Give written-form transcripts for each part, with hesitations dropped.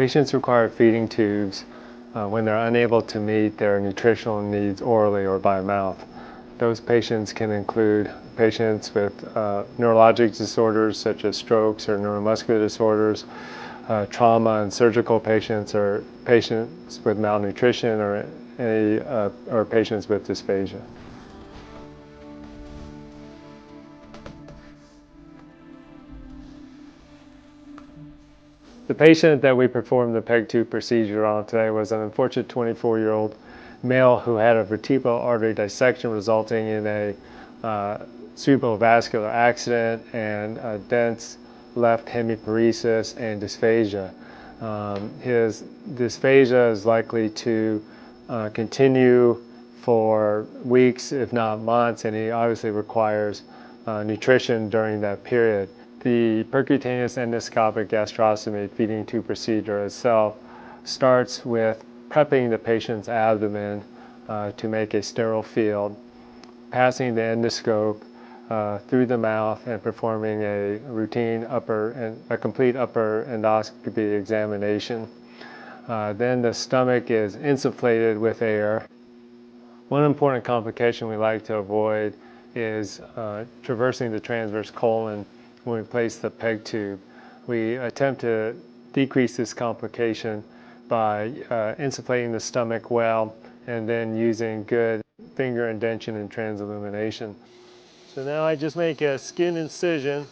Patients require feeding tubes when they're unable to meet their nutritional needs orally or by mouth. Those patients can include patients with neurologic disorders such as strokes or neuromuscular disorders, trauma and surgical patients, or patients with malnutrition, or patients with dysphagia. The patient that we performed the PEG tube procedure on today was an unfortunate 24-year-old male who had a vertebral artery dissection resulting in a cerebrovascular accident and a dense left hemiparesis and dysphagia. His dysphagia is likely to continue for weeks, if not months, and he obviously requires nutrition during that period. The percutaneous endoscopic gastrostomy feeding tube procedure itself starts with prepping the patient's abdomen to make a sterile field, passing the endoscope through the mouth and performing a routine complete upper endoscopy examination. Then the stomach is insufflated with air. One important complication we like to avoid is traversing the transverse colon when we place the PEG tube. We attempt to decrease this complication by insufflating the stomach well and then using good finger indention and transillumination. So now I just make a skin incision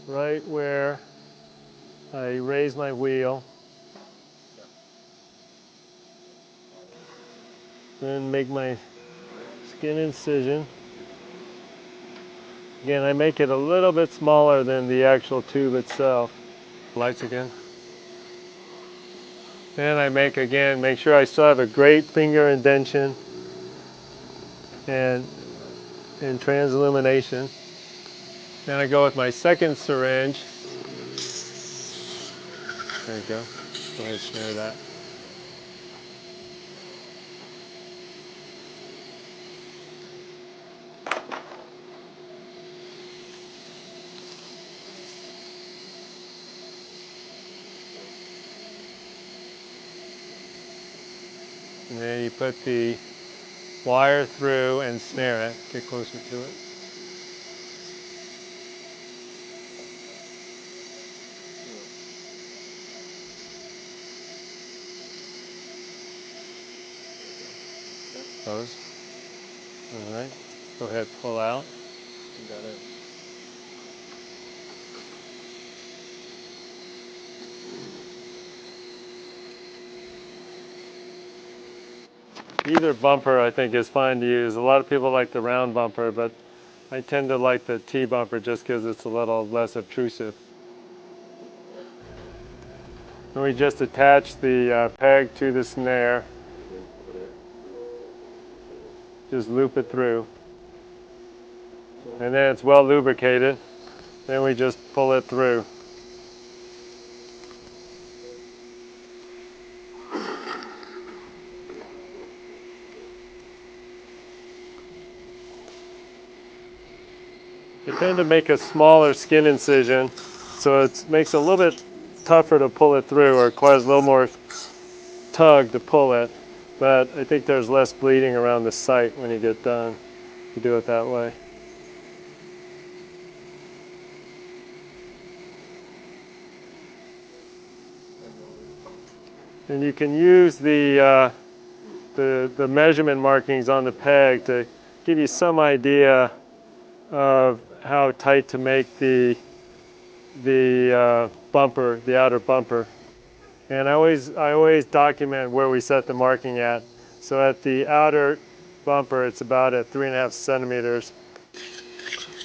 right where I raise my wheel. Then make my skin incision. Again, I make it a little bit smaller than the actual tube itself. Lights again. Then I make sure I still have a great finger indention and transillumination. Then I go with my second syringe. There you go. Go ahead and snare that. And then you put the wire through and snare it. Get closer to it. Close. All right. Go ahead, pull out. You got it. Either bumper I think is fine to use. A lot of people like the round bumper, but I tend to like the T bumper just because it's a little less obtrusive. And we just attach the PEG to the snare. Just loop it through. And then it's well lubricated. Then we just pull it through. I tend to make a smaller skin incision, so it makes it a little bit tougher to pull it through, or requires a little more tug to pull it. But I think there's less bleeding around the site when you get done. You do it that way. And you can use the measurement markings on the PEG to give you some idea of how tight to make the bumper, the outer bumper. And I always document where we set the marking at. So at the outer bumper, it's about at 3.5 centimeters.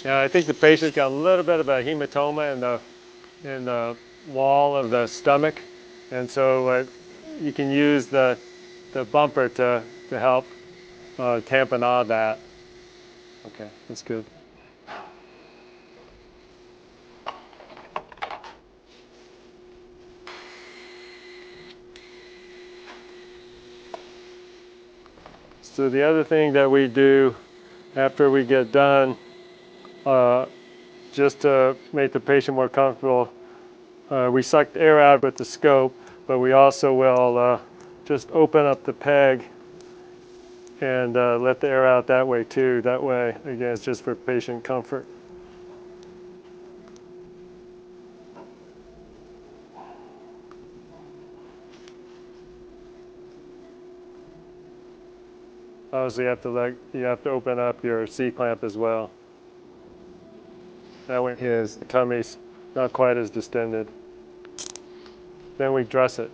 Now I think the patient's got a little bit of a hematoma in the wall of the stomach, and so you can use the bumper to help tamponade that. Okay, that's good. So the other thing that we do after we get done, just to make the patient more comfortable, we suck the air out with the scope, but we also will just open up the PEG and let the air out that way too. That way, again, it's just for patient comfort. Obviously, you have to open up your C-clamp as well. That way his tummy's not quite as distended. Then we dress it.